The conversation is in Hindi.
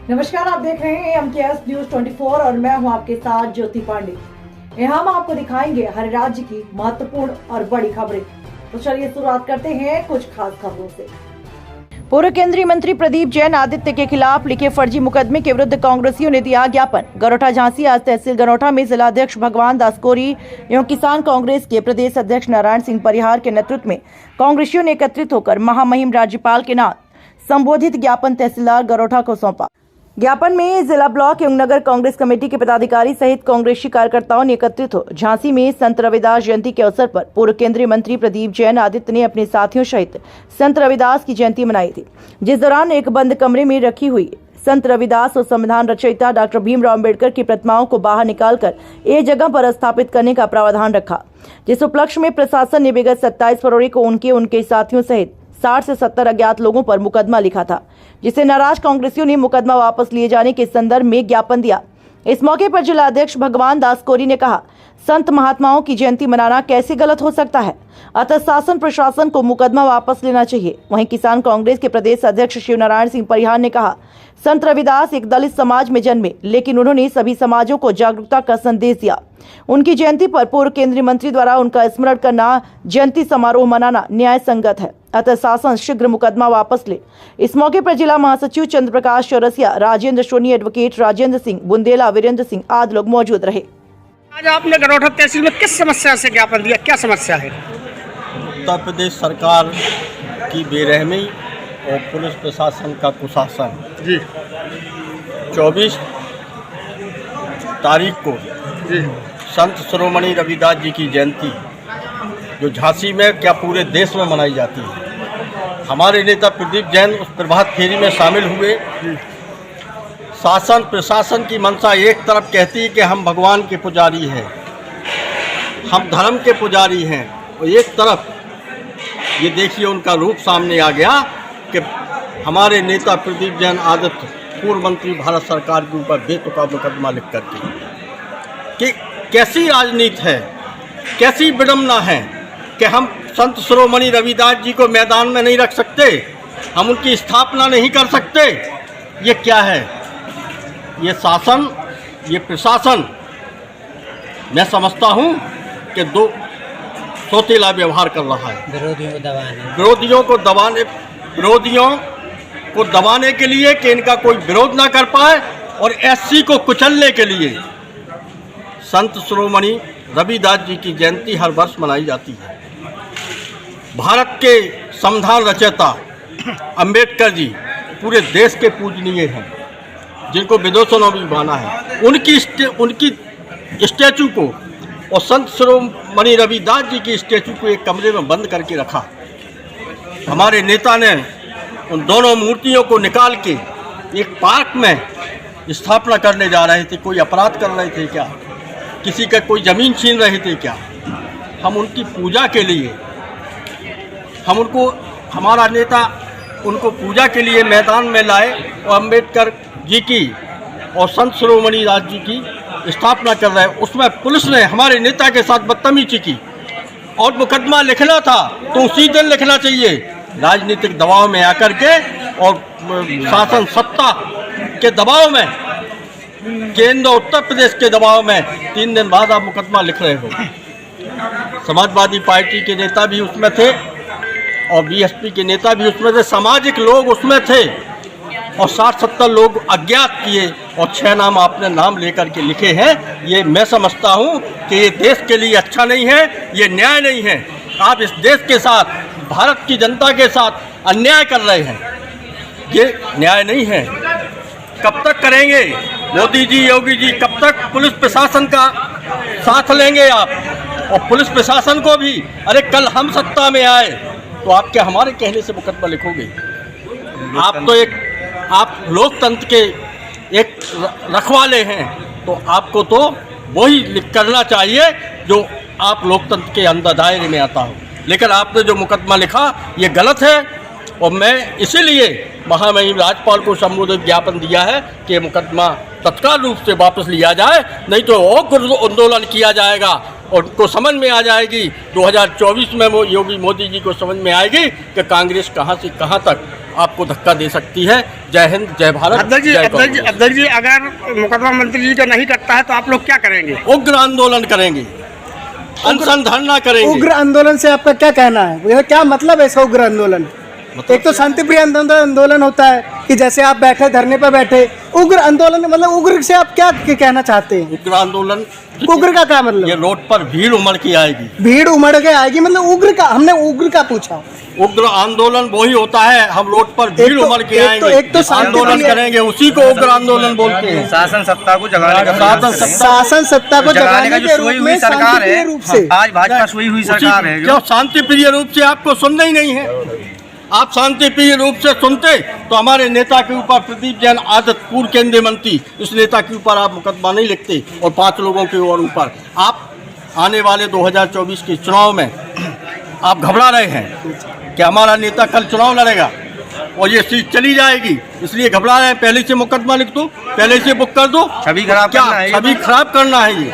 नमस्कार, आप देख रहे हैं MKS न्यूज 24 और मैं हूं आपके साथ ज्योति पांडे। यहाँ हम आपको दिखाएंगे हर राज्य की महत्वपूर्ण और बड़ी खबरें। तो चलिए शुरुआत करते हैं कुछ खास खबरों से। पूर्व केंद्रीय मंत्री प्रदीप जैन आदित्य के खिलाफ लिखे फर्जी मुकदमे के विरुद्ध कांग्रेसियों ने दिया ज्ञापन। गरोठा झांसी आज तहसील गरोठा में जिलाध्यक्ष भगवान दास कोरी एवं किसान कांग्रेस के प्रदेश अध्यक्ष नारायण सिंह परिहार के नेतृत्व में कांग्रेसियों ने एकत्रित होकर महामहिम राज्यपाल के नाम संबोधित ज्ञापन तहसीलदार गरोठा को सौंपा। ज्ञापन में जिला ब्लॉक एवं नगर कांग्रेस कमेटी के पदाधिकारी सहित कांग्रेसी कार्यकर्ताओं ने एकत्रित हो झांसी में संत रविदास जयंती के अवसर पर पूर्व केंद्रीय मंत्री प्रदीप जैन आदित्य ने अपने साथियों सहित संत रविदास की जयंती मनाई थी, जिस दौरान एक बंद कमरे में रखी हुई संत रविदास और संविधान रचयिता डॉक्टर भीमराव अम्बेडकर की प्रतिमाओं को बाहर निकालकर एक जगह पर स्थापित करने का प्रावधान रखा, जिस उपलक्ष्य में प्रशासन ने विगत 27 फरवरी को उनके साथियों सहित 60 से 70 अज्ञात लोगों पर मुकदमा लिखा था, जिसे नाराज कांग्रेसियों ने मुकदमा वापस लिए जाने के संदर्भ में ज्ञापन दिया। इस मौके पर जिलाध्यक्ष भगवान दास कोरी ने कहा, संत महात्माओं की जयंती मनाना कैसे गलत हो सकता है, अतः शासन प्रशासन को मुकदमा वापस लेना चाहिए। वहीं किसान कांग्रेस के प्रदेश अध्यक्ष शिवनारायण सिंह परिहार ने कहा, संत रविदास एक दलित समाज में जन्मे, लेकिन उन्होंने सभी समाजों को जागरूकता का संदेश दिया। उनकी जयंती पर पूर्व केंद्रीय मंत्री द्वारा उनका स्मरण करना, जयंती समारोह मनाना न्याय संगत है, अतः शासन शीघ्र मुकदमा वापस ले। इस मौके पर जिला महासचिव चंद्र प्रकाश चौरसिया, राजेंद्र सोनी, एडवोकेट राजेंद्र सिंह, बुंदेला, वीरेंद्र सिंह आदि लोग मौजूद रहे। आज आपने गरोठा तहसील में किस समस्या से ज्ञापन दिया, क्या समस्या है? उत्तर प्रदेश सरकार की बेरहमी और पुलिस प्रशासन का कुशासन जी 24 तारीख को संत शिरोमणि रविदास जी की जयंती जो झांसी में क्या पूरे देश में मनाई जाती है, हमारे नेता प्रदीप जैन उस प्रभात फेरी में शामिल हुए। शासन प्रशासन की मंशा एक तरफ कहती है कि हम भगवान के पुजारी हैं, हम धर्म के पुजारी हैं, और एक तरफ ये देखिए उनका रूप सामने आ गया कि हमारे नेता प्रदीप जैन आदित्य पूर्व मंत्री भारत सरकार के ऊपर बेतुका मुकदमा लिख करके कि कैसी राजनीति है, कैसी विडम्बना है कि हम संत शिरोमणि रविदास जी को मैदान में नहीं रख सकते, हम उनकी स्थापना नहीं कर सकते। ये क्या है? ये शासन, ये प्रशासन, मैं समझता हूँ कि दो सौतेला व्यवहार कर रहा है। विरोधियों को दबाने के लिए कि इनका कोई विरोध ना कर पाए, और एससी को कुचलने के लिए संत शिरोमणि रविदास जी की जयंती हर वर्ष मनाई जाती है। भारत के संविधान रचयिता अंबेडकर जी पूरे देश के पूजनीय हैं, जिनको विदेशों ने भी माना है। उनकी स्टैचू को और संत शिरोमणि रविदास जी की स्टैचू को एक कमरे में बंद करके रखा। हमारे नेता ने उन दोनों मूर्तियों को निकाल के एक पार्क में स्थापना करने जा रहे थे। कोई अपराध कर रहे थे क्या? किसी का कोई ज़मीन छीन रहे थे क्या? हम उनकी पूजा के लिए, हम उनको, हमारा नेता उनको पूजा के लिए मैदान में लाए और अम्बेडकर जी की और संत शिरोमणि दास जी की स्थापना कर रहे हैं। उसमें पुलिस ने हमारे नेता के साथ बदतमीजी की, और मुकदमा लिखना था तो उसी दिन लिखना चाहिए। राजनीतिक दबाव में आकर के और शासन सत्ता के दबाव में, केंद्र उत्तर प्रदेश के दबाव में 3 दिन बाद आप मुकदमा लिख रहे हो। समाजवादी पार्टी के नेता भी उसमें थे और बीएसपी के नेता भी उसमें थे, सामाजिक लोग उसमें थे, और 60-70 लोग अज्ञात किए और 6 नाम आपने नाम लेकर के लिखे हैं। ये मैं समझता हूँ कि ये देश के लिए अच्छा नहीं है, ये न्याय नहीं है। आप इस देश के साथ, भारत की जनता के साथ अन्याय कर रहे हैं, ये न्याय नहीं है। कब तक करेंगे मोदी जी, योगी जी? कब तक पुलिस प्रशासन का साथ लेंगे आप? और पुलिस प्रशासन को भी, अरे कल हम सत्ता में आए तो आप क्या हमारे कहने से मुकदमा लिखोगे? आप लोकतंत्र के एक रखवाले हैं, तो आपको तो वही करना चाहिए जो आप लोकतंत्र के अंदर दायरे में आता हो। लेकिन आपने जो मुकदमा लिखा ये गलत है, और मैं इसीलिए महामहिम राज्यपाल को संबोधित ज्ञापन दिया है कि ये मुकदमा तत्काल रूप से वापस लिया जाए, नहीं तो और आंदोलन किया जाएगा और उनको समझ में आ जाएगी 2024 में वो योगी मोदी जी को समझ में आएगी कि कांग्रेस कहाँ से कहाँ तक आपको धक्का दे सकती है। जय हिंद, जय भारत, अध्यक्ष जी, जय अध्यक्ष जी, कांग्रेस। अध्यक्ष जी, अगर मुकदमा मंत्री जी का नहीं करता है तो आप लोग क्या करेंगे? उग्र आंदोलन करेंगे, अनशन धरना करेंगे। उग्र आंदोलन से आपका क्या कहना है? यह क्या मतलब है इसका उग्र आंदोलन? एक तो शांतिप्रिय आंदोलन होता है कि जैसे आप बैठे धरने पर बैठे, उग्र आंदोलन मतलब उग्र से आप क्या कहना चाहते हैं? उग्र आंदोलन, उग्र का क्या मतलब? ये रोड पर भीड़ उमड़ के आएगी। भीड़ उमड़ के आएगी मतलब उग्र का? हमने उग्र का पूछा। उग्र आंदोलन वही होता है, हम रोड पर भीड़ उमड़ के आएंगे, एक तो आंदोलन करेंगे, उसी को उग्र आंदोलन बोलते हैं। शासन सत्ता को जगाने का शासन सत्ता को जगाने का के जो रूप सोई में हुई सरकार शांतिप्रिय है, रूप से। आज भाजपा सोई हुई सरकार है जो शांतिप्रिय रूप से आपको सुनना ही नहीं है। आप शांतिप्रिय रूप से सुनते तो हमारे नेता के ऊपर, प्रदीप जैन आदत पूर्व केंद्रीय मंत्री, इस नेता के ऊपर आप मुकदमा नहीं लिखते और 5 लोगों के और ऊपर। आप आने वाले 2024 के चुनाव में आप घबरा रहे हैं कि हमारा नेता कल चुनाव लड़ेगा और ये सीट चली जाएगी, इसलिए घबरा रहे हैं। पहले से मुकदमा लिख दो, पहले से बुक कर दो। छवि खराब क्या करना है ये? छवि खराब करना है ये?